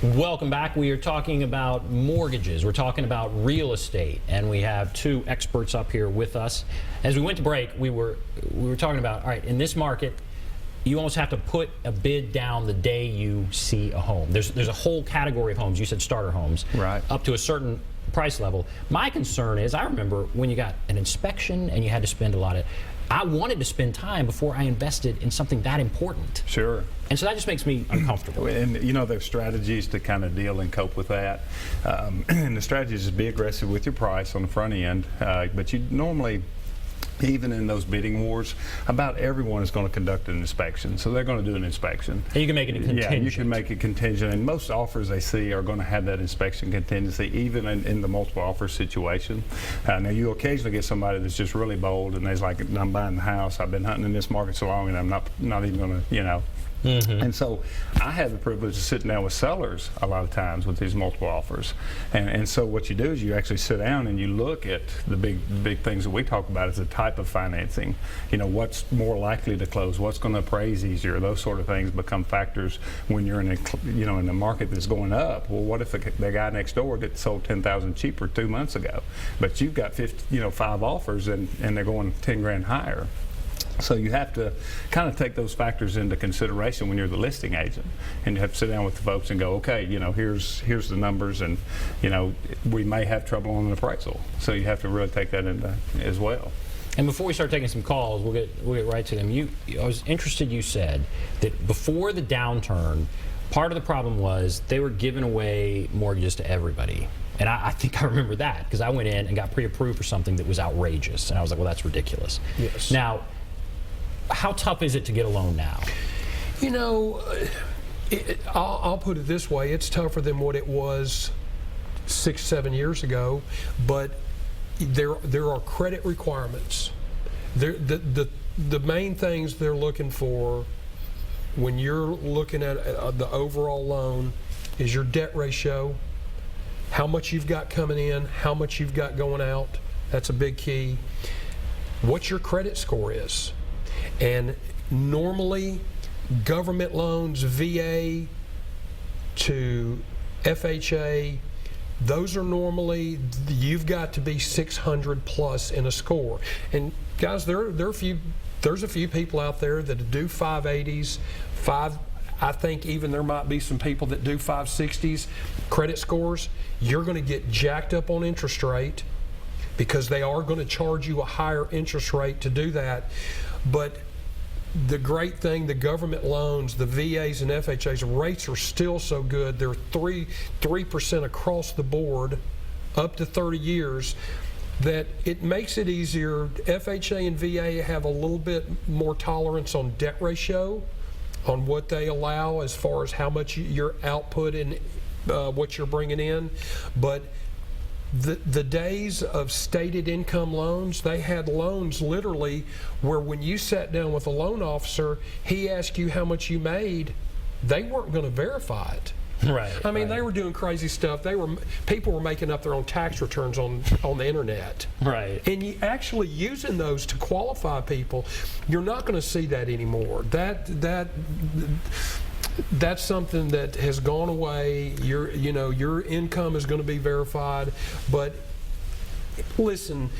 Welcome back. We are talking about mortgages. We're talking about real estate, and we have two experts up here with us. As we went to break, we were talking about, all right, in this market, you almost have to put a bid down the day you see a home. There's a whole category of homes. You said starter homes, right, up to a certain price level. My concern is, I remember when you got an inspection and you had to spend a lot of, I wanted to spend time before I invested in something that important. Sure. And so that just makes me uncomfortable. And you know, there's strategies to kind of deal and cope with that. And the strategy is to be aggressive with your price on the front end, but you normally, even in those bidding wars, about everyone is going to conduct an inspection. So they're going to do an inspection. And you can make it a contingent. Yeah, you can make it contingent. And most offers they see are going to have that inspection contingency, even in the multiple offer situation. Now, you occasionally get somebody that's just really bold and they're like, I'm buying the house. I've been hunting in this market so long and I'm not even going to, you know. And so I have the privilege of sitting down with sellers a lot of times with these multiple offers. And so what you do is you actually sit down and you look at the big things that we talk about as the type of financing. You know, what's more likely to close, what's going to appraise easier, those sort of things become factors when you're in a market that's going up. Well, what if the guy next door that sold 10,000 cheaper 2 months ago, but you've got 5 offers and they're going 10 grand higher? So you have to kind of take those factors into consideration when you're the listing agent, and you have to sit down with the folks and go, okay, you know, here's the numbers, and you know, we may have trouble on an appraisal. So you have to really take that into as well. And before we start taking some calls, we'll get right to them. I was interested. You said that before the downturn, part of the problem was they were giving away mortgages to everybody. And I think I remember that because I went in and got pre-approved for something that was outrageous, and I was like, well, that's ridiculous. Yes. Now, how tough is it to get a loan now? You know, I'll put it this way: it's tougher than what it was 6-7 years ago, but there are credit requirements. The main things they're looking for when you're looking at the overall loan is your debt ratio, how much you've got coming in, how much you've got going out. That's a big key. What your credit score is. And normally, government loans, VA to FHA, those are normally, you've got to be 600 plus in a score. And guys, there's a few people out there that do 580s, I think even there might be some people that do 560s credit scores. You're going to get jacked up on interest rate because they are going to charge you a higher interest rate to do that. But the great thing, the government loans, the VAs and FHAs, rates are still so good. They're 3% across the board, up to 30 years, that it makes it easier. FHA and VA have a little bit more tolerance on debt ratio, on what they allow as far as how much your output and what you're bringing in. But the days of stated income loans, they had loans literally where when you sat down with a loan officer, he asked you how much you made, they weren't going to verify it. Right. I mean, they were doing crazy stuff. People were making up their own tax returns on the internet. Right. And you actually using those to qualify people. You're not going to see that anymore. That's something that has gone away. Your income is going to be verified. But listen,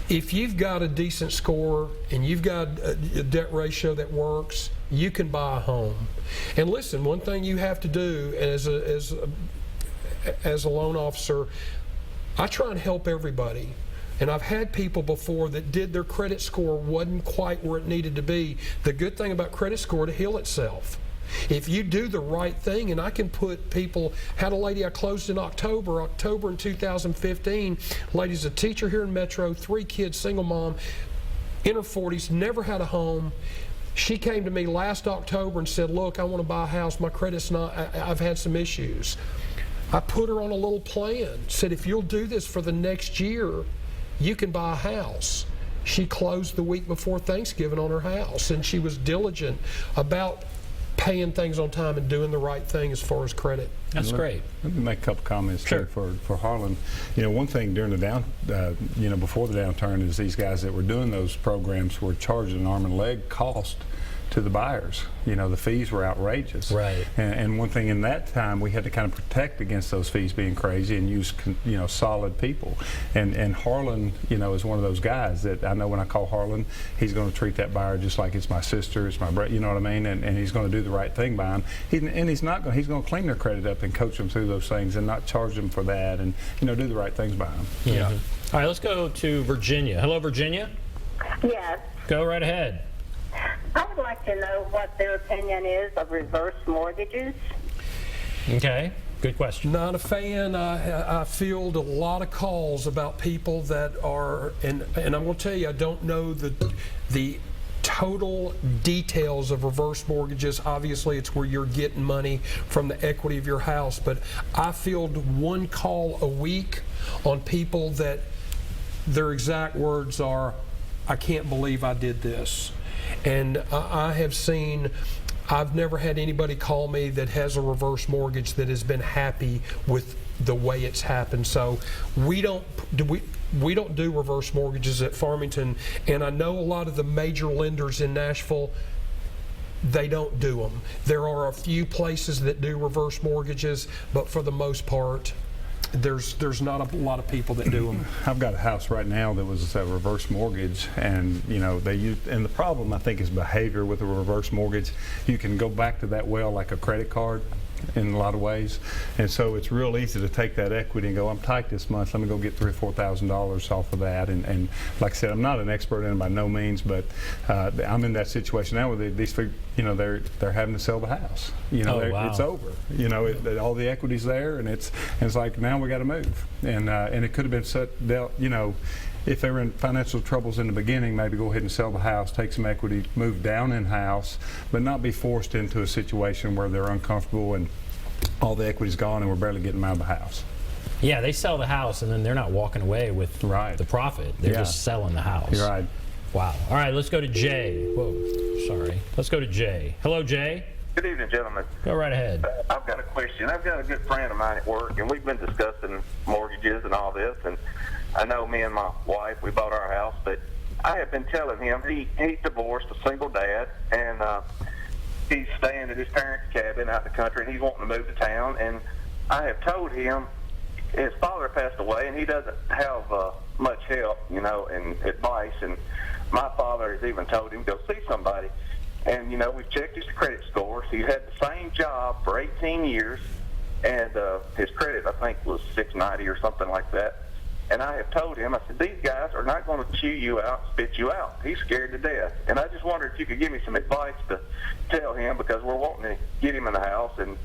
if you've got a decent score and you've got a debt ratio that works, you can buy a home. And listen, one thing you have to do as a loan officer, I try and help everybody. And I've had people before that did their credit score wasn't quite where it needed to be. The good thing about credit score, to heal itself. If you do the right thing, and I can put people, had a lady I closed in October in 2015, lady's a teacher here in Metro, 3 kids, single mom, in her 40s, never had a home. She came to me last October and said, look, I want to buy a house, my credit's not, I've had some issues. I put her on a little plan, said if you'll do this for the next year, you can buy a house. She closed the week before Thanksgiving on her house, and she was diligent about paying things on time and doing the right thing as far as credit. That's great. Let me make a couple comments sure. too for Harlan. You know, one thing during the before the downturn is these guys that were doing those programs were charging an arm and leg cost to the buyers. You know, the fees were outrageous. Right. And one thing in that time, we had to kind of protect against those fees being crazy and use, you know, solid people. And Harlan, you know, is one of those guys that I know when I call Harlan, he's going to treat that buyer just like it's my sister, it's my brother, you know what I mean? And he's going to do the right thing by them. He's going to clean their credit up and coach them through those things and not charge them for that, and, you know, do the right things by them. Yeah. All right, let's go to Virginia. Hello, Virginia. Yes. Go right ahead. I would like to know what their opinion is of reverse mortgages. Okay, good question. Not a fan. I field a lot of calls about people that are, and I'm going to tell you, I don't know the total details of reverse mortgages. Obviously, it's where you're getting money from the equity of your house, but I field one call a week on people that their exact words are, "I can't believe I did this." And I have seen, I've never had anybody call me that has a reverse mortgage that has been happy with the way it's happened. So we don't do reverse mortgages at Farmington, and I know a lot of the major lenders in Nashville, they don't do them. There are a few places that do reverse mortgages, but for the most part, there's not a lot of people that do them. I've got a house right now that was a reverse mortgage, and you know and the problem I think is behavior with a reverse mortgage. You can go back to that well like a credit card in a lot of ways, and so it's real easy to take that equity and go, I'm tight this month, let me go get $3,000 or $4,000 off of that. And like I said, I'm not an expert in it by no means, but I'm in that situation now where these, you know, they're having to sell the house. You know, wow. It's over. You know, all the equity's there, and it's like now we got to move. And it could have been you know, if they were in financial troubles in the beginning, maybe go ahead and sell the house, take some equity, move down in house, but not be forced into a situation where they're uncomfortable and all the equity's gone and we're barely getting them out of the house. Yeah, they sell the house and then they're not walking away with the profit. They're just selling the house. You're right. Wow. All right, let's go to Jay. Whoa, sorry. Let's go to Jay. Hello, Jay. Good evening, gentlemen. Go right ahead. I've got a question. I've got a good friend of mine at work, and we've been discussing mortgages and all this, and I know me and my wife, we bought our house, but I have been telling him he's divorced, a single dad, and he's staying at his parents' cabin out in the country, and he's wanting to move to town, and I have told him his father passed away, and he doesn't have much help, you know, and advice, and my father has even told him, go see somebody. And, you know, we've checked his credit scores. He's had the same job for 18 years, and his credit, I think, was 690 or something like that. And I have told him, I said, these guys are not going to chew you out, spit you out. He's scared to death. And I just wondered if you could give me some advice to tell him, because we're wanting to get him in the house, and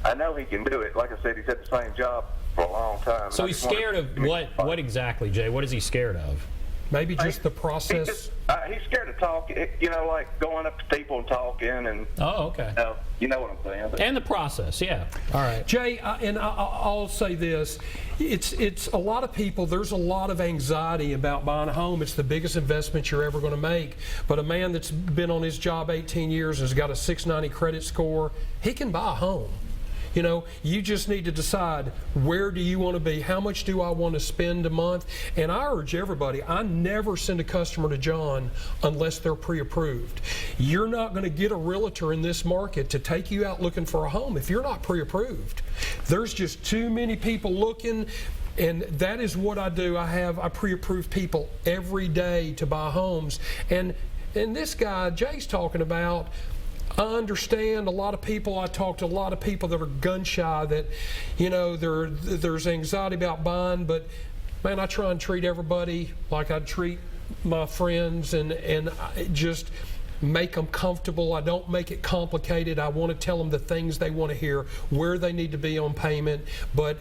I know he can do it. Like I said, he's had the same job for a long time. So he's scared of what exactly, Jay? What is he scared of? Maybe just the process. He's scared to talk, you know, like going up to people and talking, and oh, okay. You know what I'm saying. And the process, yeah. All right. Jay, and I'll say this, it's a lot of people, there's a lot of anxiety about buying a home. It's the biggest investment you're ever going to make. But a man that's been on his job 18 years and has got a 690 credit score, he can buy a home. You know, you just need to decide, where do you want to be? How much do I want to spend a month? And I urge everybody, I never send a customer to John unless they're pre-approved. You're not going to get a realtor in this market to take you out looking for a home if you're not pre-approved. There's just too many people looking. And that is what I do. I pre-approve people every day to buy homes. And this guy Jay's talking about, I understand a lot of people, I talk to a lot of people that are gun shy, that, you know, there's anxiety about buying, but man, I try and treat everybody like I treat my friends, and I just make them comfortable. I don't make it complicated. I want to tell them the things they want to hear, where they need to be on payment. But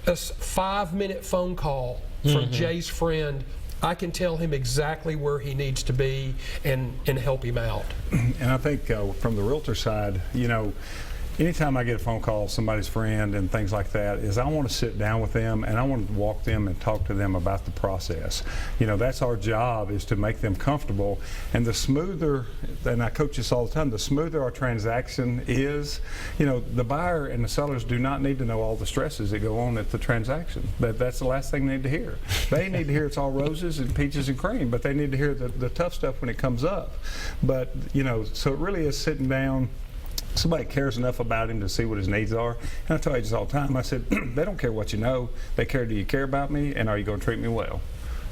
a 5-minute phone call from Jay's friend, I can tell him exactly where he needs to be and help him out. And I think from the realtor side, you know, anytime I get a phone call, somebody's friend and things like that, is I want to sit down with them and I want to walk them and talk to them about the process. You know, that's our job, is to make them comfortable. And the smoother, and I coach this all the time, the smoother our transaction is, you know, the buyer and the sellers do not need to know all the stresses that go on at the transaction. That's the last thing they need to hear. They need to hear it's all roses and peaches and cream, but they need to hear the tough stuff when it comes up. But, you know, so it really is sitting down. Somebody cares enough about him to see what his needs are. And I tell agents all the time, I said, they don't care what you know. They care, do you care about me, and are you going to treat me well?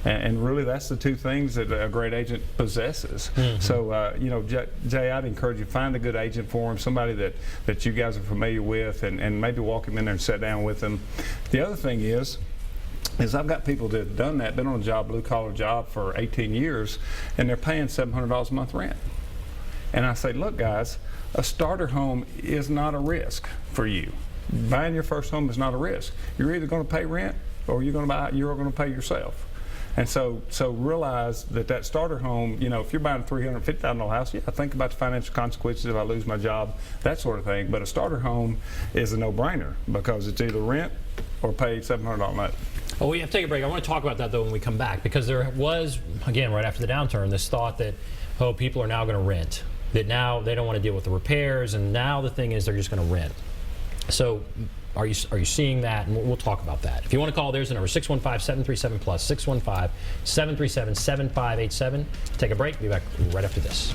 And really, that's the two things that a great agent possesses. So, you know, Jay, I'd encourage you, find a good agent for him, somebody that you guys are familiar with, and maybe walk him in there and sit down with them. The other thing is I've got people that have done that, been on a job, blue-collar job for 18 years, and they're paying $700 a month rent. And I say, look, guys, a starter home is not a risk for you. Buying your first home is not a risk. You're either going to pay rent or you're going to pay yourself. And so realize that starter home, you know, if you're buying a $350,000 house, yeah, think about the financial consequences if I lose my job, that sort of thing. But a starter home is a no-brainer because it's either rent or pay $700 a month. Well, we have to take a break. I want to talk about that, though, when we come back, because there was, again, right after the downturn, this thought that, oh, people are now going to rent, that now they don't want to deal with the repairs, and now the thing is they're just going to rent. So are you seeing that? And we'll talk about that. If you want to call, there's the number, 615-737-PLUS, 615-737-7587. Take a break. Be back right after this.